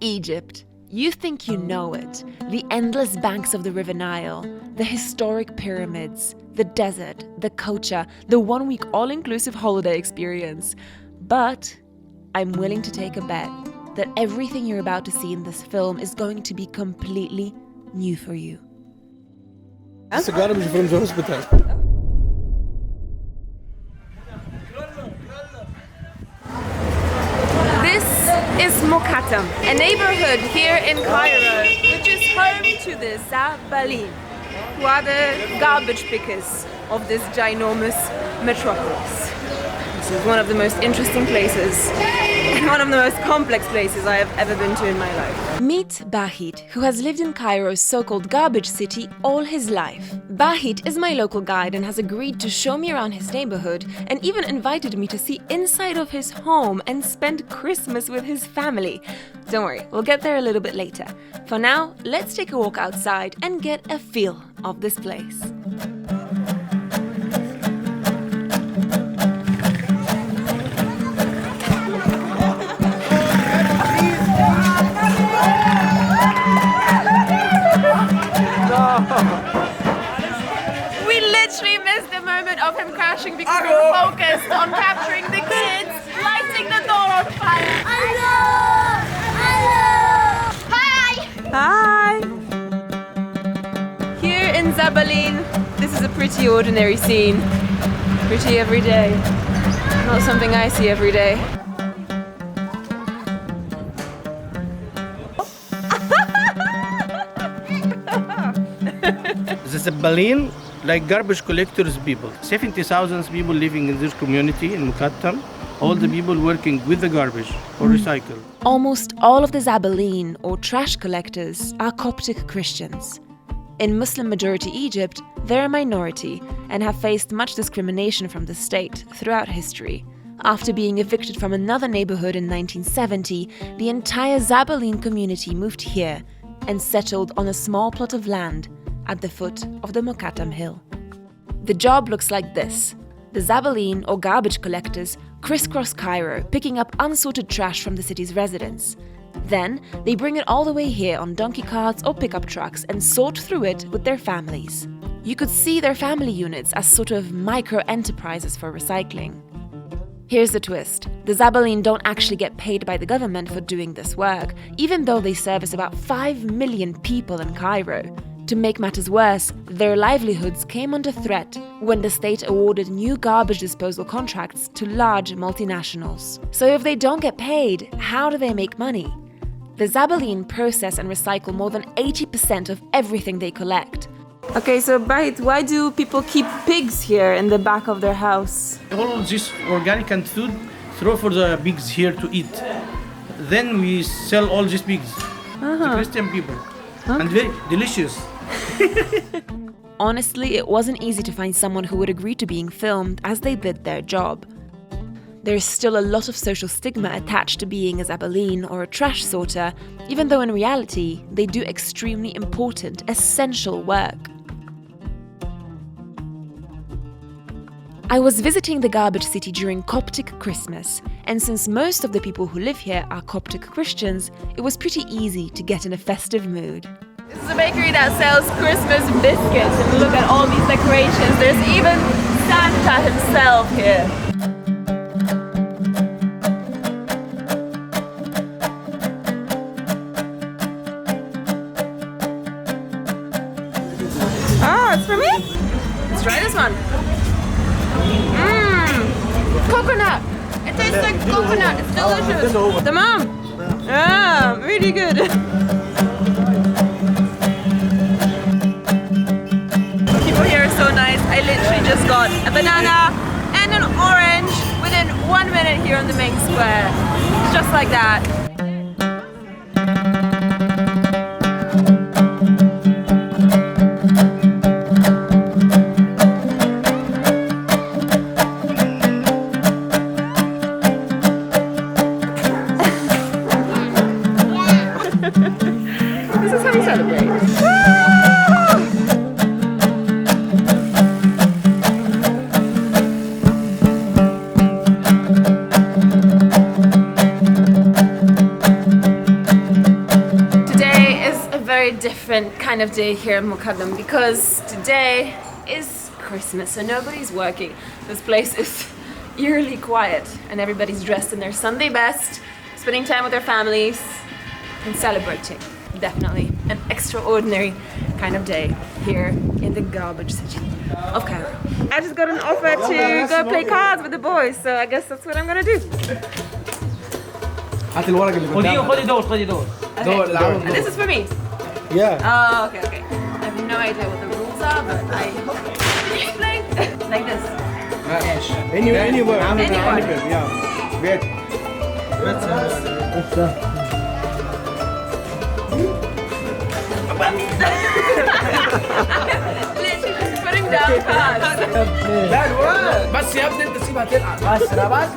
Egypt. You think you know it. The endless banks of the River Nile, the historic pyramids, the desert, the culture, the one-week all-inclusive holiday experience. But I'm willing to take a bet that everything you're about to see in this film is going to be completely new for you. It's a garbage from the hospital. This is Mokattam, a neighbourhood here in Cairo, which is home to the Zabalin, who are the garbage pickers of this ginormous metropolis. This is one of the most interesting places, and one of the most complex places I have ever been to in my life. Meet Bahit, who has lived in Cairo's so-called garbage city all his life. Bahit is my local guide and has agreed to show me around his neighborhood and even invited me to see inside of his home and spend Christmas with his family. Don't worry, we'll get there a little bit later. For now, let's take a walk outside and get a feel of this place. We literally missed the moment of him crashing because we were focused on capturing the kids, lighting the door on fire. Hello! Hello! Hi! Hi! Here in Zabalin, this is a pretty ordinary scene. Pretty everyday. Not something I see every day. The Zabalin, like garbage collectors people. 70,000 people living in this community in Mokattam. All the people working with the garbage or recycle. Almost all of the Zabalin, or trash collectors, are Coptic Christians. In Muslim-majority Egypt, they're a minority and have faced much discrimination from the state throughout history. After being evicted from another neighborhood in 1970, the entire Zabalin community moved here and settled on a small plot of land at the foot of the Mokattam hill. The job looks like this. The Zabalin, or garbage collectors, crisscross Cairo, picking up unsorted trash from the city's residents. Then, they bring it all the way here on donkey carts or pickup trucks and sort through it with their families. You could see their family units as sort of micro-enterprises for recycling. Here's the twist. The Zabalin don't actually get paid by the government for doing this work, even though they service about 5 million people in Cairo. To make matters worse, their livelihoods came under threat when the state awarded new garbage disposal contracts to large multinationals. So if they don't get paid, how do they make money? The Zabalin process and recycle more than 80% of everything they collect. Okay, so Bahit, why do people keep pigs here in the back of their house? All this organic and food throw for the pigs here to eat. Then we sell all these pigs to Christian people. And very delicious. Honestly, it wasn't easy to find someone who would agree to being filmed as they did their job. There's still a lot of social stigma attached to being a Zabalin or a trash sorter, even though in reality, they do extremely important, essential work. I was visiting the garbage city during Coptic Christmas, and since most of the people who live here are Coptic Christians, it was pretty easy to get in a festive mood. This is a bakery that sells Christmas biscuits, and look at all these decorations. There's even Santa himself here. Oh, it's for me? Let's try this one. Coconut! It tastes like coconut, it's delicious! Tamam! Yeah, really good! People here are so nice. I literally just got a banana and an orange within 1 minute here on the main square. It's just like that. This is how you celebrate. very different kind of day here in Muqaddam because today is Christmas, so nobody's working. This place is eerily quiet and everybody's dressed in their Sunday best, spending time with their families and celebrating. Definitely an extraordinary kind of day here in the garbage city of Cairo. I just got an offer to go play cards with the boys, so I guess that's what I'm gonna do. خدي دور. And this is for me? Yeah. Oh, okay. I have no idea what the rules are, but I hope you play like this. Anywhere. Yeah. Great. Literally just putting down cards. بس يا ابني انت سيبها تلعب بس خلاص؟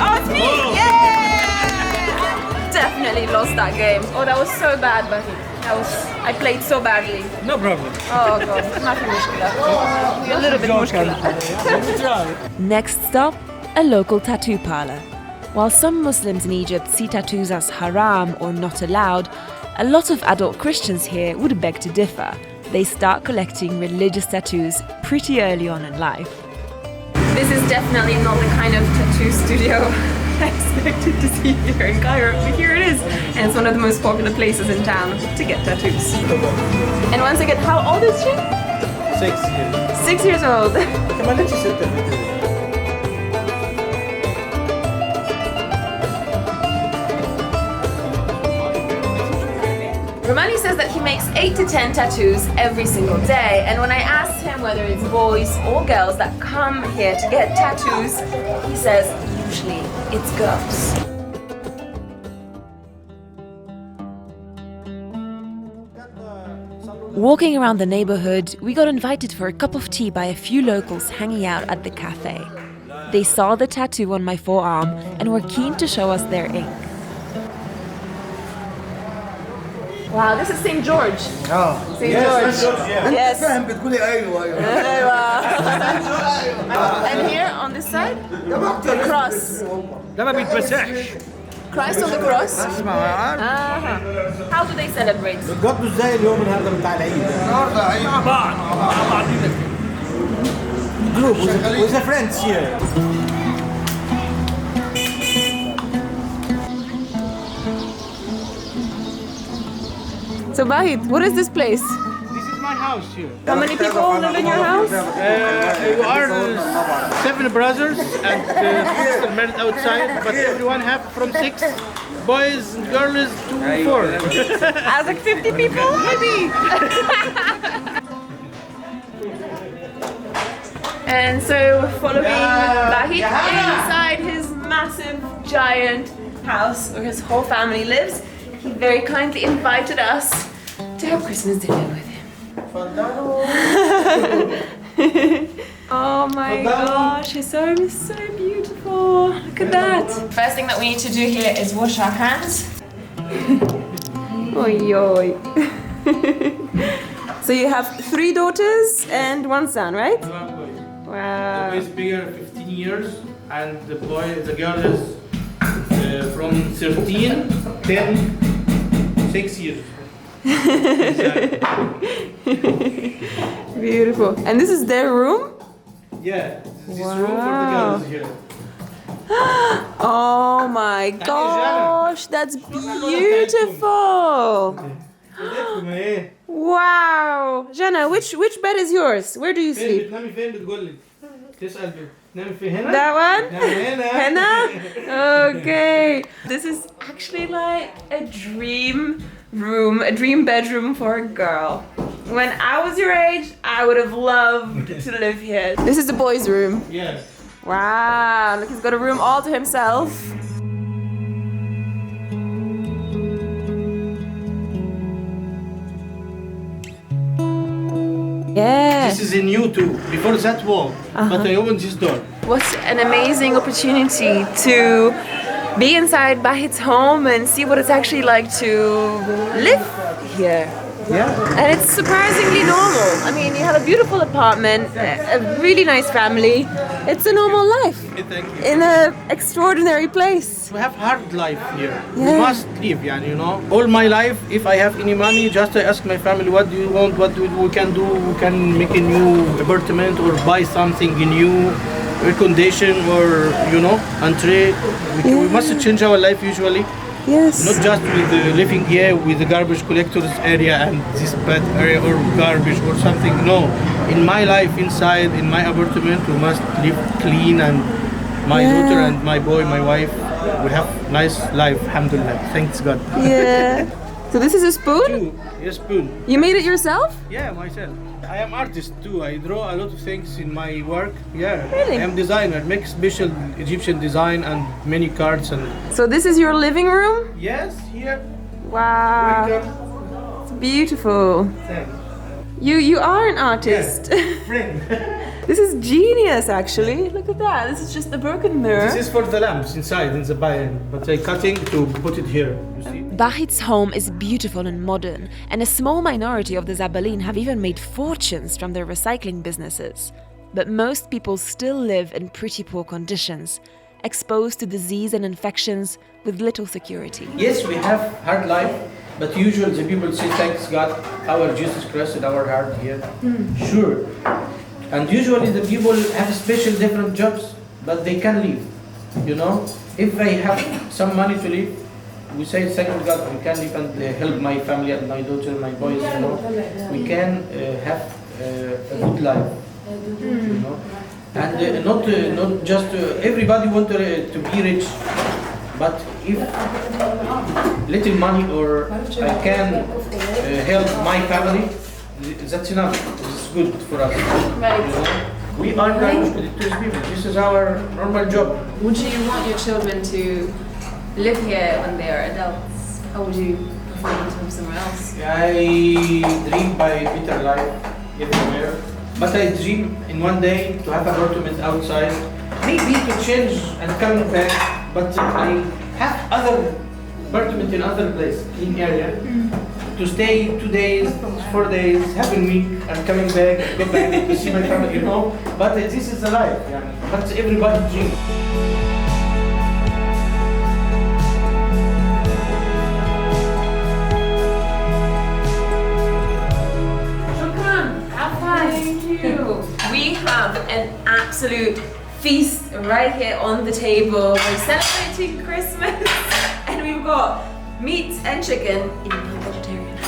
Oh, it's me! Yeah! Definitely lost that game. Oh, that was so bad, but I played so badly. No problem. Oh god, ما في مشكلة. A little bit مشكلة. Next stop, a local tattoo parlor. While some Muslims in Egypt see tattoos as haram or not allowed, a lot of adult Christians here would beg to differ. They start collecting religious tattoos pretty early on in life. This is definitely not the kind of tattoo studio I expected to see here in Cairo, but here it is. And it's one of the most popular places in town to get tattoos. And once again, how old is she? 6 years. 6 years old. Romani says that he makes 8 to 10 tattoos every single day, and when I asked him whether it's boys or girls that come here to get tattoos, he says usually it's girls. Walking around the neighbourhood, we got invited for a cup of tea by a few locals hanging out at the cafe. They saw the tattoo on my forearm and were keen to show us their ink. Wow, this is St. George. Oh, St. George. Yes. And here on this side, the cross. ده ما بيتمسحش. Christ on the cross. How do they celebrate? بتقضوا ازاي اليوم النهارده بتاع العيد؟ النهارده عيد مع بعض group with the friends here. So Bahid, what is this place? This is my house here. How many people live in your house? You are 7 brothers and sister married outside, but everyone have from 6 boys and girls to 4. As like 50 people, maybe. And so following Bahid inside his massive, giant house where his whole family lives, he very kindly invited us to have Christmas dinner with him. Oh my gosh, his home is so beautiful. Look at that. First thing that we need to do here is wash our hands. Oi, oi. So you have 3 daughters and 1 son, right? Wow. Wow. The boy is bigger, 15 years, and the girl is from 13, 10, 6 years. Beautiful. And this is their room? Yeah, this is room for the girls here. Oh my gosh, that's beautiful. Wow. Jana, which bed is yours? Where do you sleep? بتنامي فين بتقول لي؟ تسأل بتنامي في هنا؟ That one? هنا. Henna? Okay. This is actually like a dream room, a dream bedroom for a girl. When I was your age, I would have loved to live here. This is the boys' room. Yes. Wow, look, he's got a room all to himself. Yeah. This is a new too. Before that wall, but I opened this door. What an amazing opportunity to be inside Bahid's home and see what it's actually like to live here. Yeah. And it's surprisingly normal. I mean, you have a beautiful apartment, a really nice family. It's a normal life Thank you. in an extraordinary place. We have hard life here. Yeah. We must live, you know. All my life, if I have any money, just I ask my family, what do you want? What we can do? We can make a new apartment or buy something new, air condition or entree. We must change our life usually. Yes. Not just with living here with the garbage collectors area and this bad area or garbage or something. No, in my life inside, in my apartment, we must live clean, and my daughter and my boy, my wife, we have nice life, alhamdulillah, thanks God. Yeah. So this is a spoon? Yes, spoon. You made it yourself? Yeah, myself. I am artist too. I draw a lot of things in my work. Yeah. Really? I am designer, make special Egyptian design and many cards and. So this is your living room? Yes, here. Wow. Welcome. It's beautiful. Thanks. You are an artist. Friend. This is genius, actually. Look at that. This is just a broken mirror. This is for the lamps inside in the bayan, but I cutting to put it here. You see? Bahit's home is beautiful and modern, and a small minority of the Zabalin have even made fortunes from their recycling businesses. But most people still live in pretty poor conditions, exposed to disease and infections with little security. Yes, we have hard life, but usually the people say thanks God, our Jesus Christ in our heart here. Sure. And usually the people have special different jobs, but they can live. If they have some money to live, we say thank God, we can live and help my family and my daughter, my boys. We can have a good life. And not just everybody want to be rich, but if little money or I can help my family, that's enough. It's good for us. Right. We are language collectors people. This is our normal job. Would you want your children to live here when they are adults? Or would you prefer them to live somewhere else? I dream by better life everywhere, but I dream in one day to have an apartment outside, maybe to change and come back. But I have other apartment in other place, clean area, to stay 2 days, 4 days, having week, and coming back, go back to see my family, But this is the life, That's everybody's dream. We have an absolute feast right here on the table. We're celebrating Christmas and we've got meat and chicken. I'm vegetarian.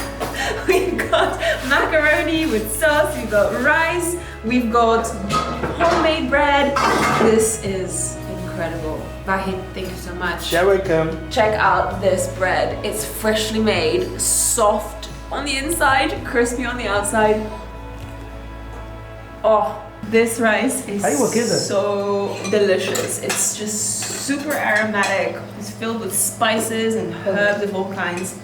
We've got macaroni with sauce, we've got rice, we've got homemade bread. This is incredible. Bahit, thank you so much. You're welcome. Check out this bread. It's freshly made, soft on the inside, crispy on the outside. Oh, this rice is so delicious. It's just super aromatic. It's filled with spices and herbs of all kinds.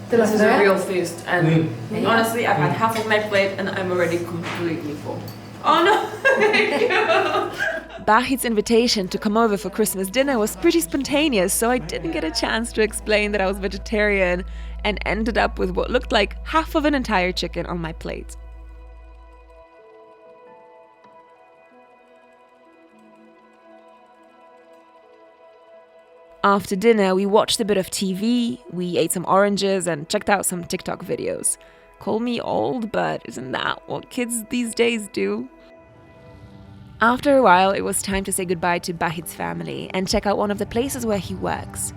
This is a real feast, and honestly, I've had half of my plate and I'm already completely full. Oh no! Bahit's invitation to come over for Christmas dinner was pretty spontaneous, so I didn't get a chance to explain that I was vegetarian and ended up with what looked like half of an entire chicken on my plate. After dinner, we watched a bit of TV, we ate some oranges and checked out some TikTok videos. Call me old, but isn't that what kids these days do? After a while, it was time to say goodbye to Bahit's family and check out one of the places where he works.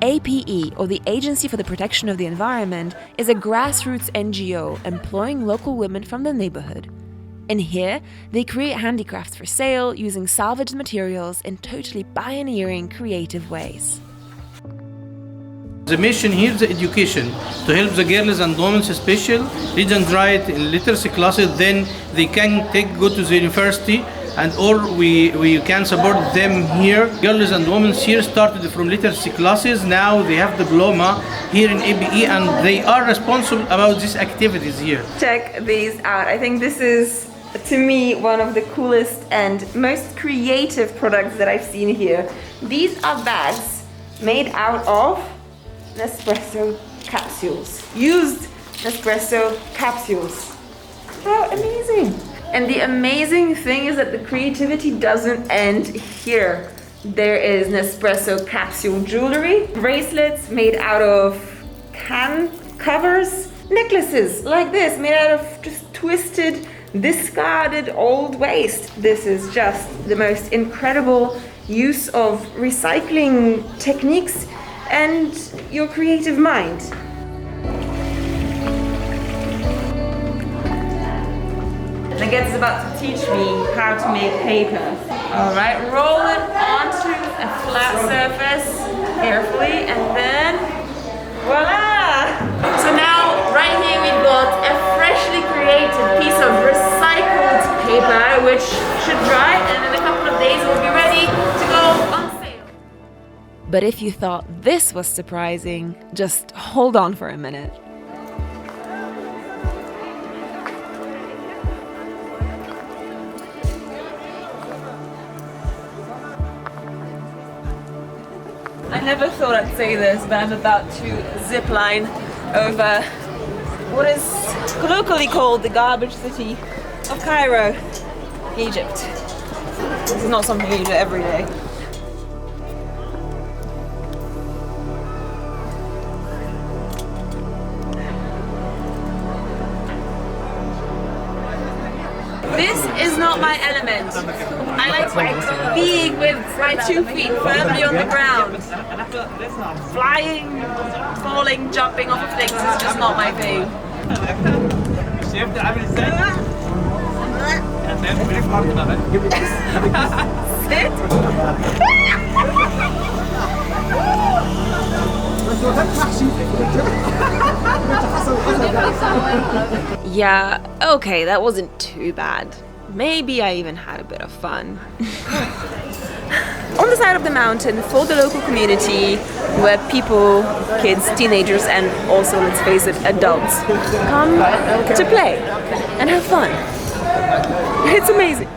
APE, or the Agency for the Protection of the Environment, is a grassroots NGO employing local women from the neighbourhood. In here, they create handicrafts for sale using salvaged materials in totally pioneering, creative ways. The mission here is education, to help the girls and women special, read and write in literacy classes, then they can go to the university, and or we can support them here. Girls and women here started from literacy classes, now they have diploma here in ABE and they are responsible about these activities here. Check these out. I think this is, to me, one of the coolest and most creative products that I've seen here. These are bags made out of Nespresso capsules. Used Nespresso capsules. How amazing! And the amazing thing is that the creativity doesn't end here. There is Nespresso capsule jewelry, bracelets made out of can covers, necklaces like this made out of just twisted, discarded old waste. This is just the most incredible use of recycling techniques and your creative mind. Nugget is about to teach me how to make paper. All right, roll it onto a flat surface carefully, and then voila! So now, right here we've got a freshly created piece of recycled paper, which should dry, and in a couple of days it will be ready to go on sale. But if you thought this was surprising, just hold on for a minute. I never thought I'd say this, but I'm about to zip line over what is colloquially called the garbage city of Cairo, Egypt. This is not something you do every day. This is not my element. I like being with my 2 feet firmly on the ground. Flying, falling, jumping off of things is just not my thing. Yeah, okay, that wasn't too bad. Maybe I even had a bit of fun. On the side of the mountain for the local community where people, kids, teenagers, and also, let's face it, adults come to play and have fun. It's amazing.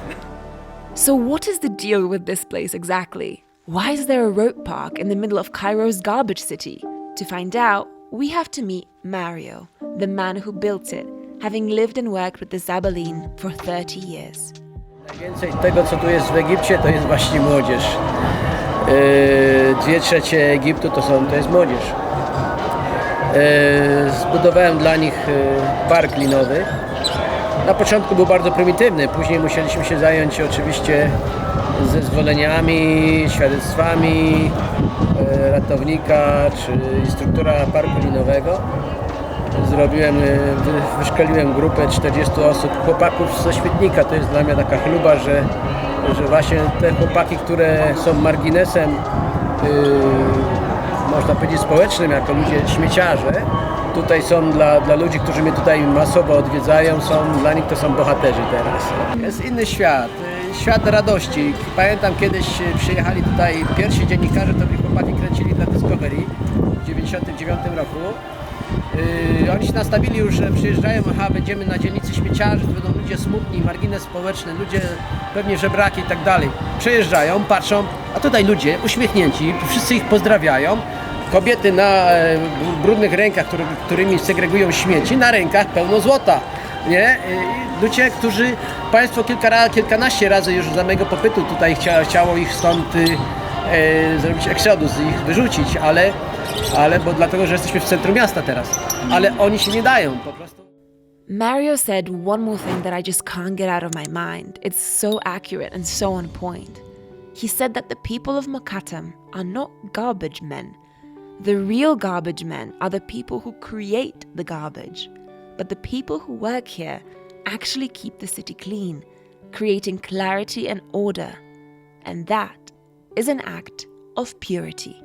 So what is the deal with this place exactly? Why is there a rope park in the middle of Cairo's garbage city? To find out, we have to meet Mario, the man who built it, having lived and worked with the Zabaleen for 30 years. Najwięcej tego, co tu jest w Egipcie, to jest właśnie młodzież. 2/3 Egiptu to jest młodzież. Zbudowałem dla nich park linowy. Na początku był bardzo prymitywny, później musieliśmy się zająć oczywiście zezwoleniami, świadectwami ratownika czy instruktora parku linowego. Wyszkoliłem grupę 40 osób, chłopaków ze Świetnika. To jest dla mnie taka chluba, że właśnie te chłopaki, które są marginesem, można powiedzieć społecznym, jako ludzie śmieciarze, tutaj są dla ludzi, którzy mnie tutaj masowo odwiedzają, dla nich to są bohaterzy teraz. Jest inny świat, świat radości. Pamiętam kiedyś przyjechali tutaj pierwsi dziennikarze, to mi chłopaki kręcili dla Discovery w 1999 roku. Oni się nastawili już, że przyjeżdżają, będziemy na dzielnicy śmieciarzy, to będą ludzie smutni, margines społeczny, ludzie pewnie żebraki i tak dalej. Przejeżdżają, patrzą, a tutaj ludzie uśmiechnięci, wszyscy ich pozdrawiają. Kobiety na brudnych rękach, którymi segregują śmieci, na rękach pełno złota. Nie? Ludzie, którzy państwo kilkanaście razy już za mojego pobytu tutaj chciało ich stąd zrobić eksodus, ich wyrzucić, ale bo dlatego, że jesteśmy w centrum miasta teraz. Ale oni się nie dają po prostu. Mario said one more thing that I just can't get out of my mind. It's so accurate and so on point. He said that the people of Makatam are not garbage men. The real garbage men are the people who create the garbage. But the people who work here actually keep the city clean, creating clarity and order. And that is an act of purity.